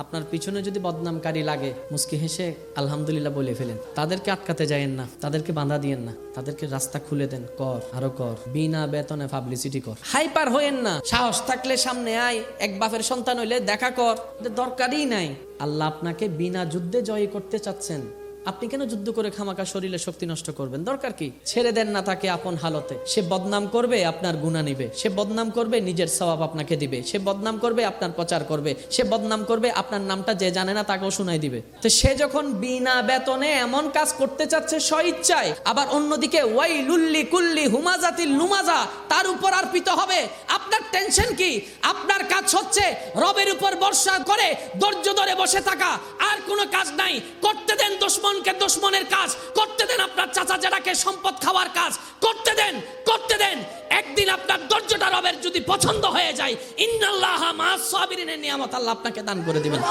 আপনার পিছনে যদি বদনামকারী লাগে মুস্কি হেসে আলহামদুলিল্লাহ বলে ফেলেন। তাদেরকে আটকাতে যায়েন না, তাদেরকে বাধা দিয়েন না, তাদেরকে রাস্তা খুলে দেন। কর, আরো কর, বিনা বেতনে পাবলিসিটি কর। হাইপার হইেন না, সাহস থাকলে সামনে আয়, এক বাপের সন্তান হইলে দেখা কর, দরকারই নাই। আল্লাহ আপনাকে বিনা যুদ্ধে জয় করতে চাচ্ছেন, আপনি কেন যুদ্ধ করে খামাকা শরীরে শক্তি নষ্ট করবেন? দরকার কি? ছেড়ে দেন না তাকে আপন হালতে। সে বদনাম করবে, আপনার গুনাহ নিবে। সে বদনাম করবে, নিজের সওয়াব আপনাকে দিবে। সে বদনাম করবে, আপনার প্রচার করবে। সে বদনাম করবে, আপনার নামটা যে জানে না তাকেও শোনাই দিবে। তো সে যখন বিনা বেতনে এমন কাজ করতে চাচ্ছে স্বইচ্ছায়, আবার অন্যদিকে ওয়াইলুল্লি কুল্লি হুমাজাতিল লুমাজা তার উপর অর্পিত হবে, আপনার টেনশন কি? আপনার কাজ হচ্ছে রবের উপর ভরসা করে ধৈর্য ধরে বসে থাকা, আর কোনো কাজ নাই। করতে দেন দুশমনের কাজ, করতে দেন আপনার চাচা জেঠাকে সম্পদ খাওয়ার কাজ, করতে দেন। একদিন আপনার ধৈর্যটা রবের যদি পছন্দ হয়ে যায়, ইন্নাল্লাহা মা'আস সাবিরিনের নিয়ামত আল্লাহ আপনাকে দান করে দিবেন।